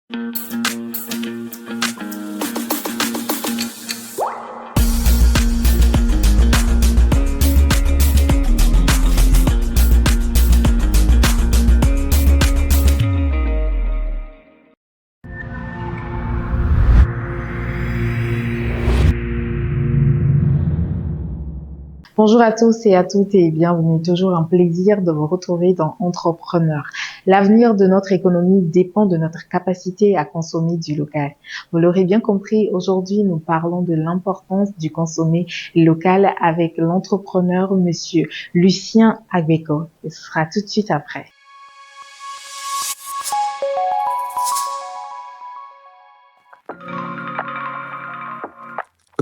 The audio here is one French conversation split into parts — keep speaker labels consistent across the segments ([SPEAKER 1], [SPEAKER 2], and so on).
[SPEAKER 1] Bonjour à tous et à toutes et bienvenue. Toujours un plaisir de vous retrouver dans Entrepreneur. L'avenir de notre économie dépend de notre capacité à consommer du local. Vous l'aurez bien compris, aujourd'hui nous parlons de l'importance du consommer local avec l'entrepreneur monsieur Lucien Agbeko. Ce sera tout de suite après.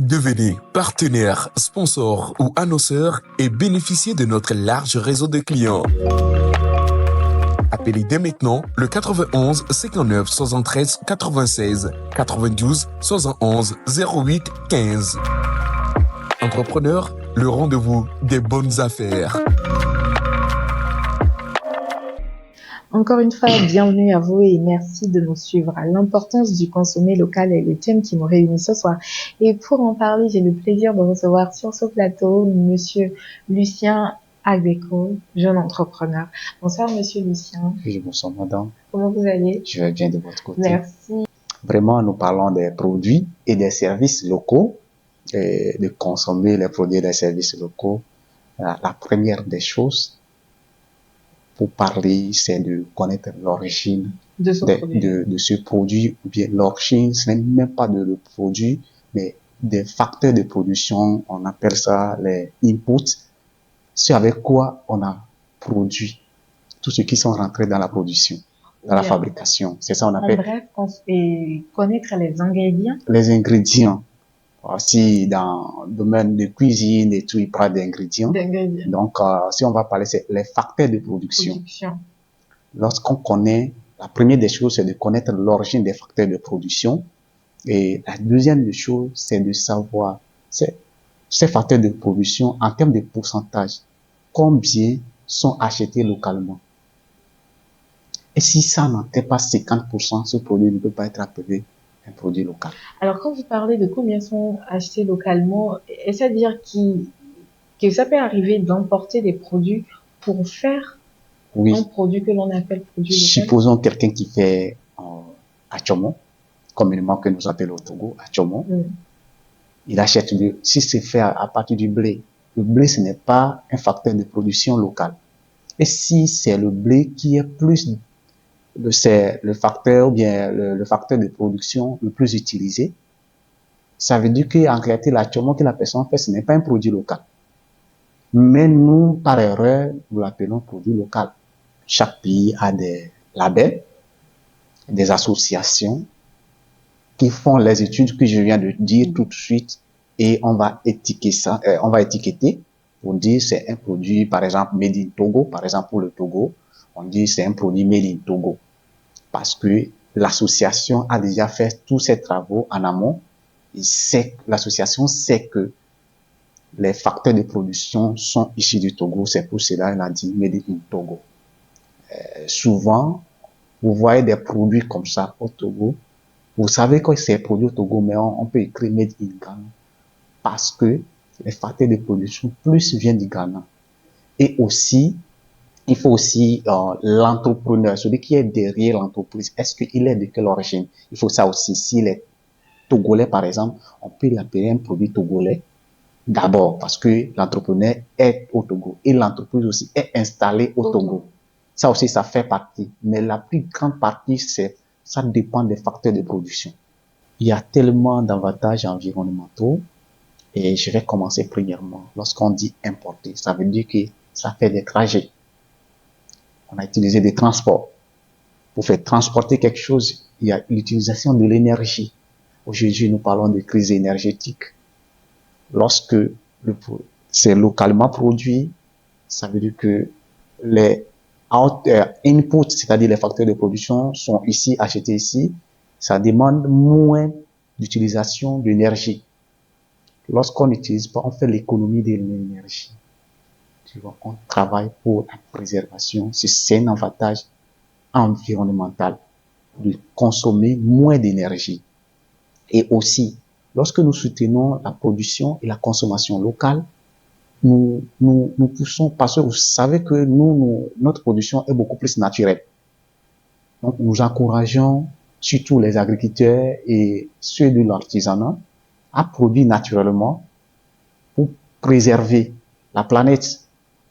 [SPEAKER 2] Devenez partenaire, sponsor ou annonceur et bénéficiez de notre large réseau de clients. Appelez dès maintenant le 91 59 73 96 92 71 08 15. Entrepreneur, le rendez-vous des bonnes affaires.
[SPEAKER 1] Encore une fois, bienvenue à vous et merci de nous suivre. L'importance du consommer local est le thème qui nous réunit ce soir. Et pour en parler, j'ai le plaisir de recevoir sur ce plateau monsieur Lucien Agbeko, jeune entrepreneur. Bonsoir monsieur Lucien.
[SPEAKER 3] Oui, bonsoir madame.
[SPEAKER 1] Comment vous allez?
[SPEAKER 3] Je vais bien de votre côté.
[SPEAKER 1] Merci.
[SPEAKER 3] Vraiment, nous parlons des produits et des services locaux, et de consommer les produits et les services locaux. La première des choses pour parler, c'est de connaître l'origine
[SPEAKER 1] de ce
[SPEAKER 3] produit, ou bien l'origine, ce n'est même pas de le produit, mais des facteurs de production, on appelle ça les inputs, c'est avec quoi on a produit tout ce qui sont rentrés dans la production, dans la fabrication. C'est ça on appelle.
[SPEAKER 1] En bref, connaître les ingrédients.
[SPEAKER 3] Les ingrédients. Si dans le domaine de cuisine et tout, il parle d'ingrédients. Donc, si on va parler, c'est les facteurs de production. Lorsqu'on connaît, la première des choses, c'est de connaître l'origine des facteurs de production. Et la deuxième des choses, c'est de savoir ces facteurs de production en termes de pourcentage, combien sont achetés localement. Et si ça n'atteint pas 50%, ce produit ne peut pas être appelé un produit local.
[SPEAKER 1] Alors, quand vous parlez de combien sont achetés localement, est-ce à dire que ça peut arriver d'importer des produits pour faire un produit que l'on appelle produit local?
[SPEAKER 3] Supposons quelqu'un qui fait achomon, communément que nous appelons au Togo, achomon. Il achète si c'est fait à partir du blé. Le blé, ce n'est pas un facteur de production locale. Et si c'est le blé qui est plus c'est le facteur, ou bien le facteur de production le plus utilisé, ça veut dire qu'en réalité, l'achomon que la personne fait, ce n'est pas un produit local. Mais nous, par erreur, nous l'appelons produit local. Chaque pays a des labels, des associations qui font les études que je viens de dire tout de suite et on va étiqueter pour dire c'est un produit, par exemple, made in Togo, par exemple pour le Togo, on dit c'est un produit made in Togo. Parce que l'association a déjà fait tous ses travaux en amont. L'association sait que les facteurs de production sont issus du Togo. C'est pour cela qu'elle a dit made in Togo. Souvent, vous voyez des produits comme ça au Togo. Vous savez que c'est produit au Togo, mais on peut écrire made in Ghana. Parce que les facteurs de production plus viennent du Ghana. Et aussi, il faut aussi l'entrepreneur, celui qui est derrière l'entreprise. Est-ce qu'il est de quelle origine? Il faut ça aussi. S'il est togolais, par exemple, on peut l'appeler un produit togolais. D'abord, parce que l'entrepreneur est au Togo et l'entreprise aussi est installée au Togo. Ça aussi, ça fait partie. Mais la plus grande partie, ça dépend des facteurs de production. Il y a tellement d'avantages environnementaux. Et je vais commencer premièrement. Lorsqu'on dit importer, ça veut dire que ça fait des trajets. On a utilisé des transports. Pour faire transporter quelque chose, il y a l'utilisation de l'énergie. Aujourd'hui, nous parlons de crise énergétique. Lorsque c'est localement produit, ça veut dire que les inputs, c'est-à-dire les facteurs de production, sont ici, achetés ici. Ça demande moins d'utilisation d'énergie. Lorsqu'on n'utilise pas, on fait l'économie de l'énergie. Tu vois, on travaille pour la préservation. C'est un avantage environnemental. de consommer moins d'énergie. Et aussi, lorsque nous soutenons la production et la consommation locale, nous poussons parce que vous savez que notre production est beaucoup plus naturelle. Donc, nous encourageons surtout les agriculteurs et ceux de l'artisanat à produire naturellement pour préserver la planète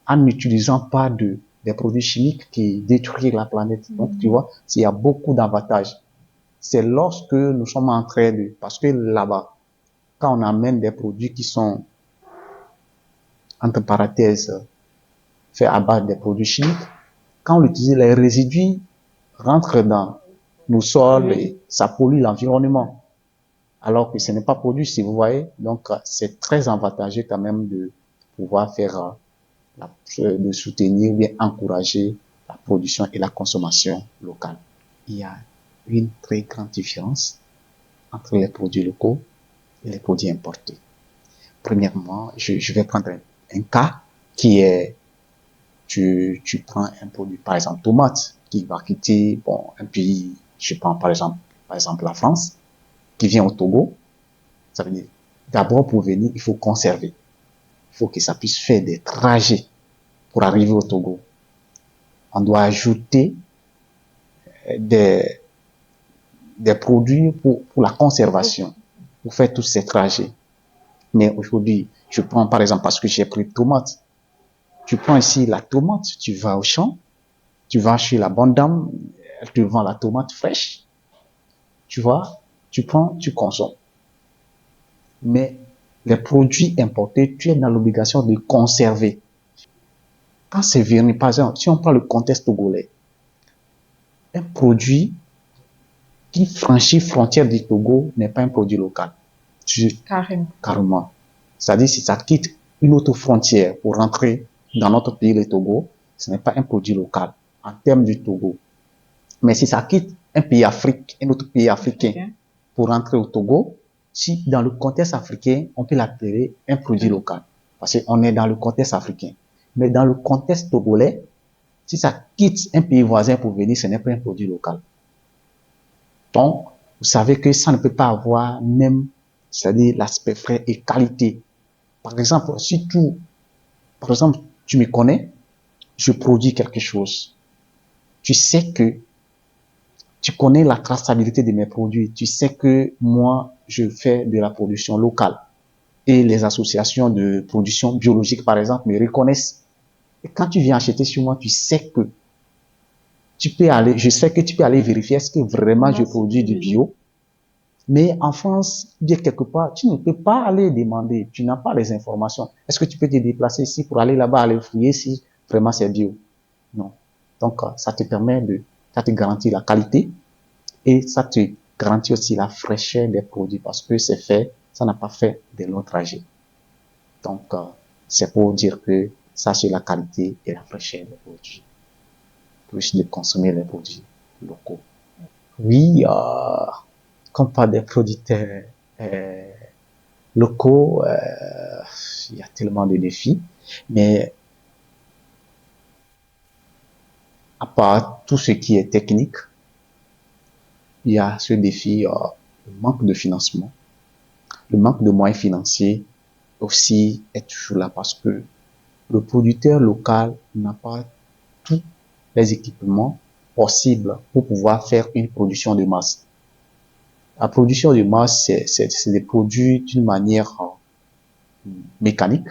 [SPEAKER 3] en n'utilisant pas des produits chimiques qui détruisent la planète. Donc, tu vois, il y a beaucoup d'avantages. C'est lorsque nous sommes en train de... Parce que là-bas, quand on amène des produits qui sont, entre parenthèses, faits à base des produits chimiques, quand on utilise les résidus, rentrent dans nos sols et ça pollue l'environnement. Alors que ce n'est pas produit, si vous voyez. Donc, c'est très avantageux quand même de pouvoir faire, de soutenir, bien encourager la production et la consommation locale. Il y a une très grande différence entre les produits locaux et les produits importés. Premièrement, je vais prendre un cas qui est, tu prends un produit, par exemple, tomate, qui va quitter, un pays, je prends par exemple la France, qui vient au Togo. Ça veut dire, d'abord pour venir, il faut conserver. Il faut que ça puisse faire des trajets pour arriver au Togo. On doit ajouter des produits pour la conservation, pour faire tous ces trajets. Mais aujourd'hui, je prends par exemple, parce que j'ai pris tomate. Tu prends ici la tomate, tu vas au champ, tu vas chez la bonne dame, elle te vend la tomate fraîche. Tu vois, tu prends, tu consommes. Mais les produits importés, tu es dans l'obligation de conserver. Quand c'est venu, par exemple, si on prend le contexte togolais, un produit qui franchit frontière du Togo n'est pas un produit local. Carrément. C'est-à-dire, si ça quitte une autre frontière pour rentrer dans notre pays, le Togo, ce n'est pas un produit local en termes du Togo. Mais si ça quitte un pays africain, un autre pays africain pour rentrer au Togo, si dans le contexte africain, on peut l'appeler un produit local. Parce qu'on est dans le contexte africain. Mais dans le contexte togolais, si ça quitte un pays voisin pour venir, ce n'est pas un produit local. Donc, vous savez que ça ne peut pas avoir même, c'est-à-dire l'aspect frais et qualité. Par exemple, si tu me connais, je produis quelque chose. Tu sais que tu connais la traçabilité de mes produits. Tu sais que moi, je fais de la production locale. Et les associations de production biologique, par exemple, me reconnaissent. Et quand tu viens acheter chez moi, tu sais que je sais que tu peux aller vérifier est-ce que vraiment je produis du bio. Mais en France, bien quelque part, tu ne peux pas aller demander. Tu n'as pas les informations. Est-ce que tu peux te déplacer ici pour aller là-bas, aller fouiller si vraiment c'est bio? Non. Donc, ça te garantit la qualité et ça te garantit aussi la fraîcheur des produits parce que ça n'a pas fait de long trajet. Donc, c'est pour dire que ça, c'est la qualité et la fraîcheur des produits. Plus de consommer les produits locaux. Oui, comme pas des producteurs locaux, il y a tellement de défis, mais à part tout ce qui est technique, il y a ce défi, le manque de financement, le manque de moyens financiers aussi est toujours là parce que le producteur local n'a pas tous les équipements possibles pour pouvoir faire une production de masse. La production de masse, c'est des produits d'une manière mécanique.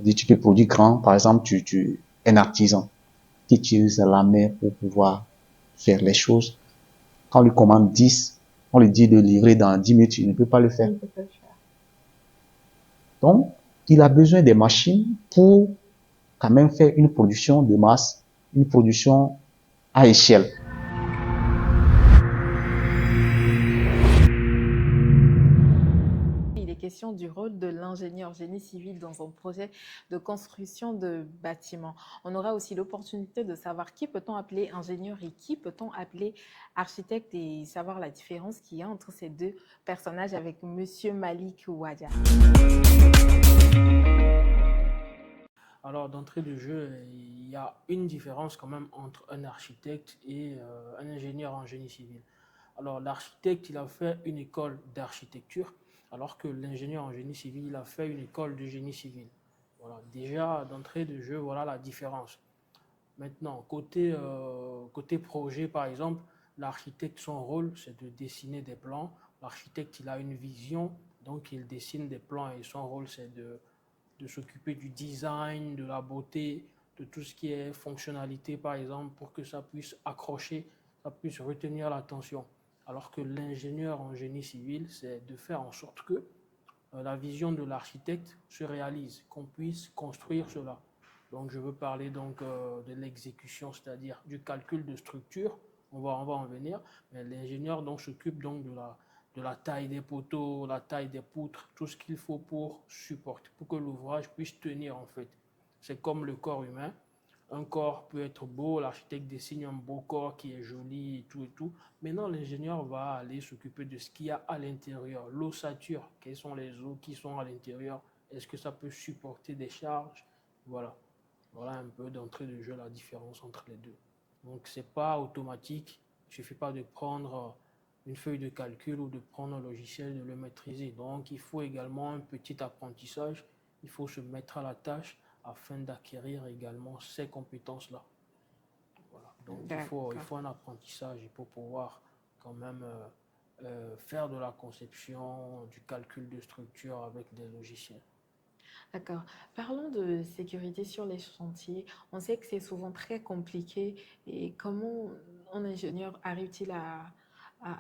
[SPEAKER 3] Tu peux produire grand, par exemple, un artisan qui utilise la main pour pouvoir faire les choses. Quand on lui commande 10, on lui dit de livrer dans 10 minutes, il ne peut pas le faire. Donc, il a besoin des machines pour quand même faire une production de masse, une production à échelle.
[SPEAKER 1] Question du rôle de l'ingénieur génie civil dans un projet de construction de bâtiments. On aura aussi l'opportunité de savoir qui peut-on appeler ingénieur et qui peut-on appeler architecte et savoir la différence qu'il y a entre ces deux personnages avec Monsieur Malik Ouadia.
[SPEAKER 4] Alors, d'entrée de jeu, il y a une différence quand même entre un architecte et un ingénieur en génie civil. Alors, l'architecte, il a fait une école d'architecture, alors que l'ingénieur en génie civil, il a fait une école de génie civil. Voilà, déjà, d'entrée de jeu, voilà la différence. Maintenant, côté projet, par exemple, l'architecte, son rôle, c'est de dessiner des plans. L'architecte, il a une vision, donc il dessine des plans et son rôle, c'est de s'occuper du design, de la beauté, de tout ce qui est fonctionnalité, par exemple, pour que ça puisse accrocher, ça puisse retenir l'attention. Alors que l'ingénieur en génie civil, c'est de faire en sorte que la vision de l'architecte se réalise, qu'on puisse construire cela. Donc, je veux parler donc de l'exécution, c'est-à-dire du calcul de structure. On va en venir. Mais l'ingénieur donc s'occupe donc de la taille des poteaux, la taille des poutres, tout ce qu'il faut pour supporter, pour que l'ouvrage puisse tenir en fait. C'est comme le corps humain. Un corps peut être beau, l'architecte dessine un beau corps qui est joli et tout et tout. Maintenant, l'ingénieur va aller s'occuper de ce qu'il y a à l'intérieur, l'ossature, quels sont les os qui sont à l'intérieur, est-ce que ça peut supporter des charges, voilà. Voilà un peu d'entrée de jeu la différence entre les deux. Donc, ce n'est pas automatique, il ne suffit pas de prendre une feuille de calcul ou de prendre un logiciel et de le maîtriser. Donc, il faut également un petit apprentissage, il faut se mettre à la tâche afin d'acquérir également ces compétences-là. Voilà. Donc, il faut un apprentissage pour pouvoir quand même faire de la conception, du calcul de structure avec des logiciels.
[SPEAKER 1] D'accord. Parlons de sécurité sur les chantiers. On sait que c'est souvent très compliqué. Et comment un ingénieur arrive-t-il à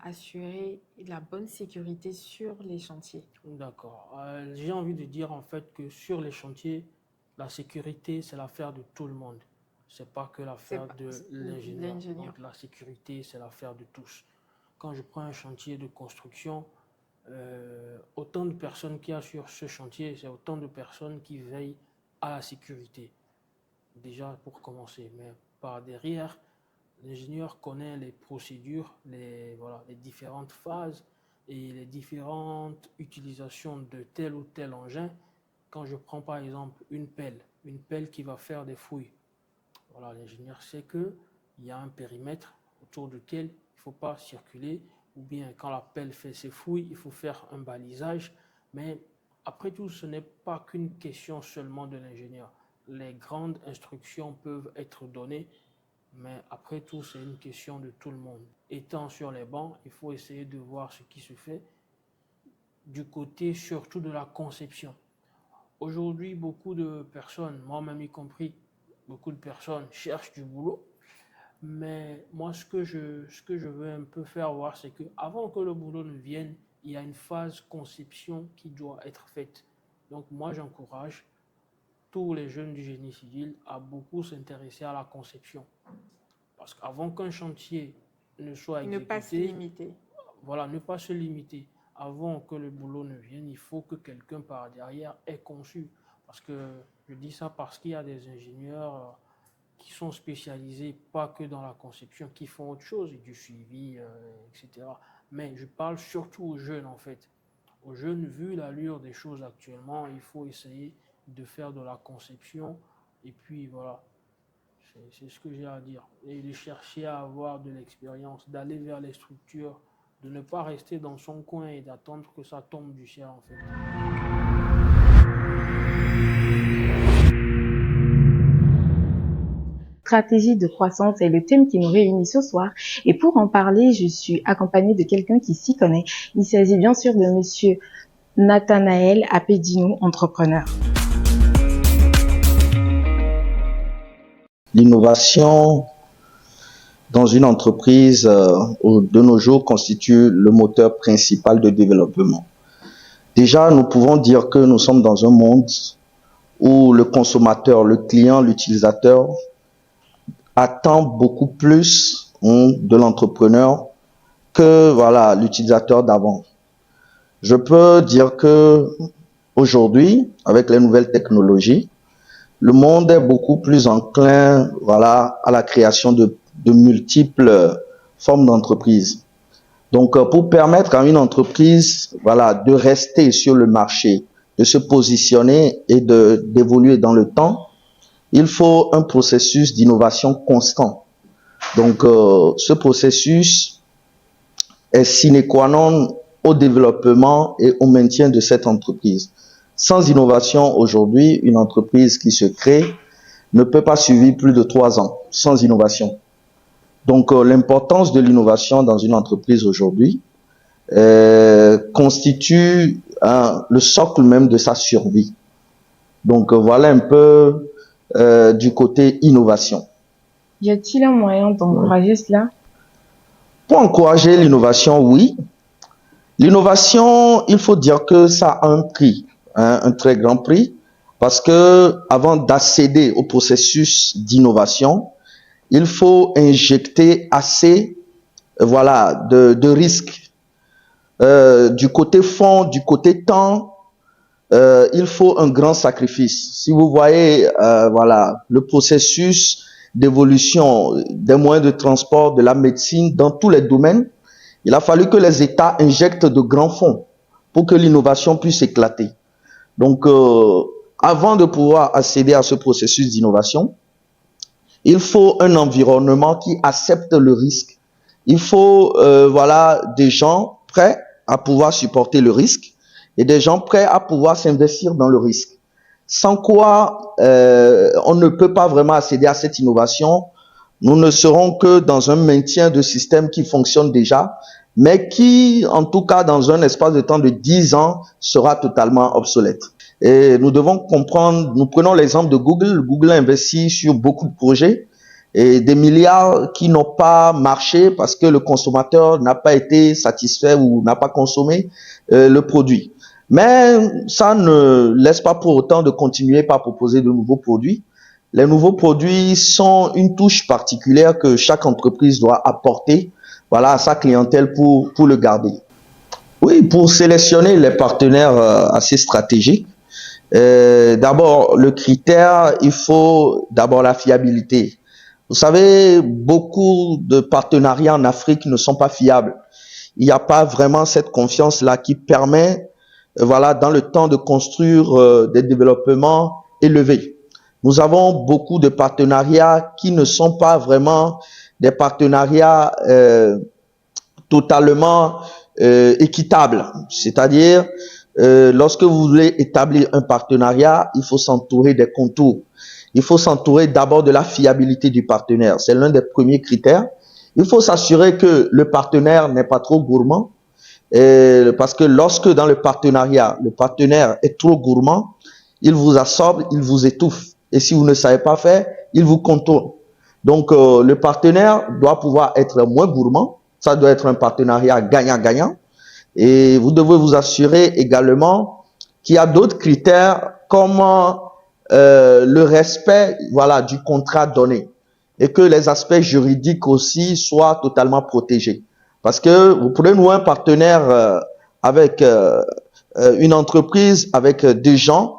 [SPEAKER 1] assurer la bonne sécurité sur les chantiers?
[SPEAKER 4] D'accord. J'ai envie de dire en fait que sur les chantiers, la sécurité, c'est l'affaire de tout le monde. Ce n'est pas que l'affaire de l'ingénieur. Donc la sécurité, c'est l'affaire de tous. Quand je prends un chantier de construction, autant de personnes qu'il y a sur ce chantier, c'est autant de personnes qui veillent à la sécurité. Déjà pour commencer, mais par derrière, l'ingénieur connaît les procédures, les différentes phases et les différentes utilisations de tel ou tel engin. Quand je prends par exemple une pelle qui va faire des fouilles, voilà, l'ingénieur sait qu'il y a un périmètre autour duquel il ne faut pas circuler, ou bien quand la pelle fait ses fouilles, il faut faire un balisage. Mais après tout, ce n'est pas qu'une question seulement de l'ingénieur. Les grandes instructions peuvent être données, mais après tout, c'est une question de tout le monde. Étant sur les bancs, il faut essayer de voir ce qui se fait du côté surtout de la conception. Aujourd'hui, beaucoup de personnes, moi-même y compris, beaucoup de personnes cherchent du boulot. Mais moi, ce que je veux un peu faire voir, c'est qu'avant que le boulot ne vienne, il y a une phase conception qui doit être faite. Donc moi, j'encourage tous les jeunes du génie civil à beaucoup s'intéresser à la conception. Parce qu'avant qu'un chantier ne soit exécuté,
[SPEAKER 1] ne pas se limiter.
[SPEAKER 4] Voilà, ne pas se limiter. Avant que le boulot ne vienne, il faut que quelqu'un par derrière ait conçu. Parce que je dis ça parce qu'il y a des ingénieurs qui sont spécialisés pas que dans la conception, qui font autre chose, du suivi, etc. Mais je parle surtout aux jeunes en fait. Aux jeunes, vu l'allure des choses actuellement, il faut essayer de faire de la conception. Et puis voilà, c'est ce que j'ai à dire. Et de chercher à avoir de l'expérience, d'aller vers les structures, de ne pas rester dans son coin et d'attendre que ça tombe du ciel en fait.
[SPEAKER 1] Stratégie de croissance est le thème qui nous réunit ce soir. Et pour en parler, je suis accompagnée de quelqu'un qui s'y connaît. Il s'agit bien sûr de monsieur Nathanaël Apedinou, entrepreneur.
[SPEAKER 3] L'innovation dans une entreprise de nos jours constitue le moteur principal de développement. Déjà, nous pouvons dire que nous sommes dans un monde où le consommateur, le client, l'utilisateur attend beaucoup plus de l'entrepreneur que l'utilisateur d'avant. Je peux dire que aujourd'hui, avec les nouvelles technologies, le monde est beaucoup plus enclin à la création de multiples formes d'entreprises. Donc, pour permettre à une entreprise de rester sur le marché, de se positionner et d'évoluer dans le temps, il faut un processus d'innovation constant. Donc, ce processus est sine qua non au développement et au maintien de cette entreprise. Sans innovation, aujourd'hui, une entreprise qui se crée ne peut pas survivre plus de 3 ans sans innovation. Donc, l'importance de l'innovation dans une entreprise aujourd'hui constitue le socle même de sa survie. Donc, voilà un peu du côté innovation.
[SPEAKER 1] Y a-t-il un moyen d'encourager cela?
[SPEAKER 3] Pour encourager l'innovation, oui. L'innovation, il faut dire que ça a un prix, hein, un très grand prix, parce que avant d'accéder au processus d'innovation, il faut injecter assez, de risques. Du côté fonds, du côté temps, il faut un grand sacrifice. Si vous voyez, le processus d'évolution des moyens de transport, de la médecine, dans tous les domaines, il a fallu que les États injectent de grands fonds pour que l'innovation puisse éclater. Donc, avant de pouvoir accéder à ce processus d'innovation, il faut un environnement qui accepte le risque. Il faut des gens prêts à pouvoir supporter le risque et des gens prêts à pouvoir s'investir dans le risque. Sans quoi, on ne peut pas vraiment accéder à cette innovation. Nous ne serons que dans un maintien de systèmes qui fonctionnent déjà, mais qui, en tout cas, dans un espace de temps de 10 ans, sera totalement obsolète. Et nous devons comprendre, nous prenons l'exemple de Google. Google investit sur beaucoup de projets et des milliards qui n'ont pas marché parce que le consommateur n'a pas été satisfait ou n'a pas consommé le produit. Mais ça ne laisse pas pour autant de continuer par proposer de nouveaux produits. Les nouveaux produits sont une touche particulière que chaque entreprise doit apporter, à sa clientèle pour le garder. Oui, pour sélectionner les partenaires assez stratégiques, d'abord, le critère, il faut d'abord la fiabilité. Vous savez, beaucoup de partenariats en Afrique ne sont pas fiables. Il n'y a pas vraiment cette confiance-là qui permet, dans le temps de construire des développements élevés. Nous avons beaucoup de partenariats qui ne sont pas vraiment des partenariats totalement équitables. C'est-à-dire, lorsque vous voulez établir un partenariat, il faut s'entourer des contours. Il faut s'entourer d'abord de la fiabilité du partenaire. C'est l'un des premiers critères. Il faut s'assurer que le partenaire n'est pas trop gourmand. Parce que lorsque dans le partenariat, le partenaire est trop gourmand, il vous absorbe, il vous étouffe. Et si vous ne savez pas faire, il vous contourne. Donc, le partenaire doit pouvoir être moins gourmand. Ça doit être un partenariat gagnant-gagnant. Et vous devez vous assurer également qu'il y a d'autres critères comme le respect du contrat donné et que les aspects juridiques aussi soient totalement protégés. Parce que vous pourrez nouer un partenaire avec une entreprise, avec des gens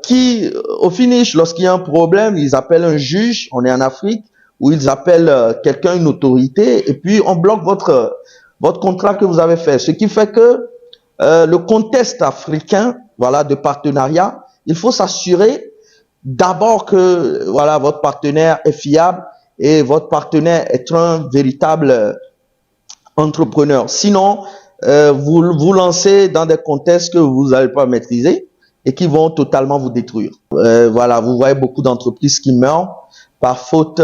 [SPEAKER 3] qui, au finish, lorsqu'il y a un problème, ils appellent un juge, on est en Afrique, ou ils appellent quelqu'un, une autorité, et puis on bloque votre contrat que vous avez fait. Ce qui fait que le contexte africain, de partenariat, il faut s'assurer d'abord que votre partenaire est fiable et votre partenaire est un véritable entrepreneur. Sinon, vous lancez dans des contextes que vous n'allez pas maîtriser et qui vont totalement vous détruire. Vous voyez beaucoup d'entreprises qui meurent par faute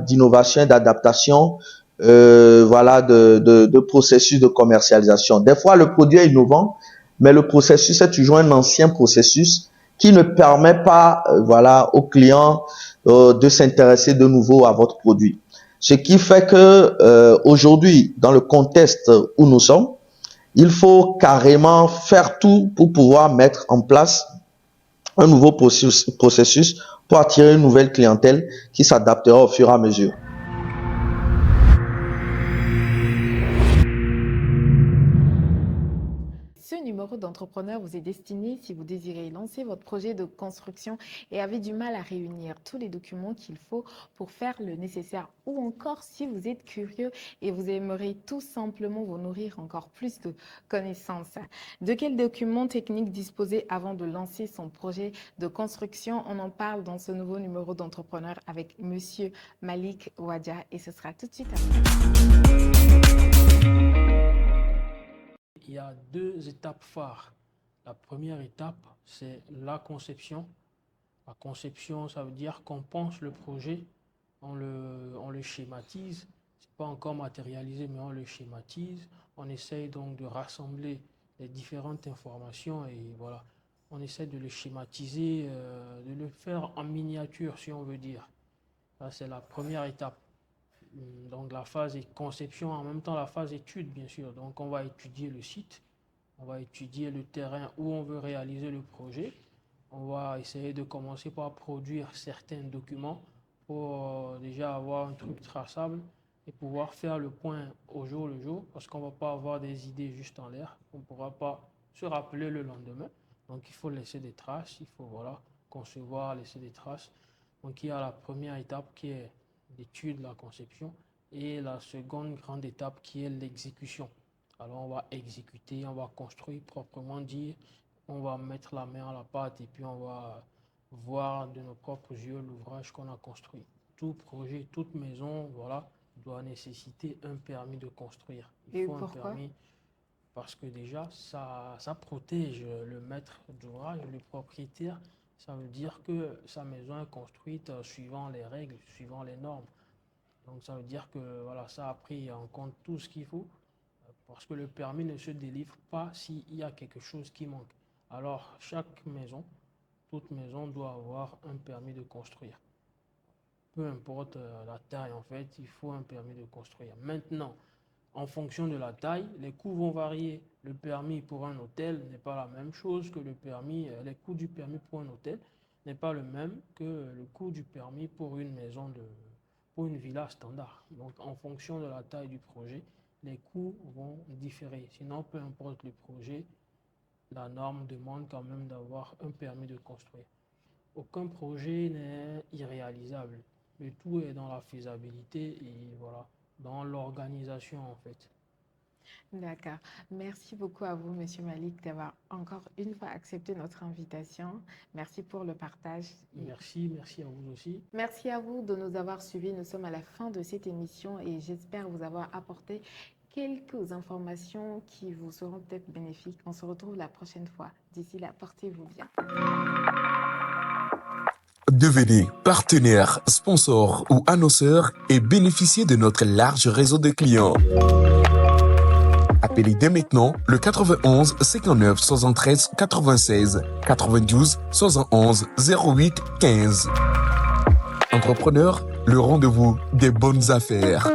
[SPEAKER 3] d'innovation et d'adaptation de processus de commercialisation. Des fois, le produit est innovant, mais le processus est toujours un ancien processus qui ne permet pas aux clients de s'intéresser de nouveau à votre produit. Ce qui fait que aujourd'hui, dans le contexte où nous sommes, il faut carrément faire tout pour pouvoir mettre en place un nouveau processus pour attirer une nouvelle clientèle qui s'adaptera au fur et à mesure.
[SPEAKER 5] Ce numéro
[SPEAKER 1] numéro d'entrepreneur vous est destiné si vous désirez lancer votre projet de construction et avez du mal à réunir tous les documents qu'il faut pour faire le nécessaire, ou encore si vous êtes curieux et vous aimeriez tout simplement vous nourrir encore plus de connaissances. De quels documents techniques disposer avant de lancer son projet de construction? On en parle dans ce nouveau numéro d'entrepreneur avec Monsieur Malik Wadja, et ce sera tout de suite après.
[SPEAKER 4] Il y a deux étapes phares. La première étape, c'est la conception. La conception, ça veut dire qu'on pense le projet, on le schématise. Ce n'est pas encore matérialisé, mais on le schématise. On essaye donc de rassembler les différentes informations et voilà, on essaie de le schématiser, de le faire en miniature, si on veut dire. Ça, c'est la première étape. Donc la phase est conception, en même temps la phase étude, bien sûr. Donc on va étudier le site, on va étudier le terrain où on veut réaliser le projet. On va essayer de commencer par produire certains documents pour déjà avoir un truc traçable et pouvoir faire le point au jour le jour, parce qu'on ne va pas avoir des idées juste en l'air. On ne pourra pas se rappeler le lendemain. Donc il faut laisser des traces, il faut voilà, concevoir, laisser des traces. Donc il y a la première étape qui est l'étude, la conception, et la seconde grande étape qui est l'exécution. Alors on va exécuter, on va construire proprement dit, on va mettre la main à la pâte et puis on va voir de nos propres yeux l'ouvrage qu'on a construit. Tout projet, toute maison, voilà, doit nécessiter un permis de construire.
[SPEAKER 1] Il faut un permis
[SPEAKER 4] parce que déjà ça protège le maître d'ouvrage, le propriétaire. Ça veut dire que sa maison est construite suivant les règles, suivant les normes. Donc ça veut dire que voilà, ça a pris en compte tout ce qu'il faut, parce que le permis ne se délivre pas s'il y a quelque chose qui manque. Alors chaque maison, toute maison doit avoir un permis de construire. Peu importe la taille, en fait, il faut un permis de construire. Maintenant, en fonction de la taille, les coûts vont varier. Le permis pour un hôtel n'est pas la même chose que le permis, les coûts du permis pour un hôtel n'est pas le même que le coût du permis pour une maison pour une villa standard. Donc, en fonction de la taille du projet, les coûts vont différer. Sinon, peu importe le projet, la norme demande quand même d'avoir un permis de construire. Aucun projet n'est irréalisable. Le tout est dans la faisabilité et voilà, dans l'organisation en fait.
[SPEAKER 1] D'accord. Merci beaucoup à vous, Monsieur Malik, d'avoir encore une fois accepté notre invitation. Merci pour le partage.
[SPEAKER 4] Merci à vous aussi.
[SPEAKER 1] Merci à vous de nous avoir suivis. Nous sommes à la fin de cette émission et j'espère vous avoir apporté quelques informations qui vous seront peut-être bénéfiques. On se retrouve la prochaine fois. D'ici là, portez-vous bien.
[SPEAKER 2] Devenez partenaire, sponsor ou annonceur et bénéficiez de notre large réseau de clients. Appelez dès maintenant le 91 59 73 96 92 71 08 15. Entrepreneur, le rendez-vous des bonnes affaires.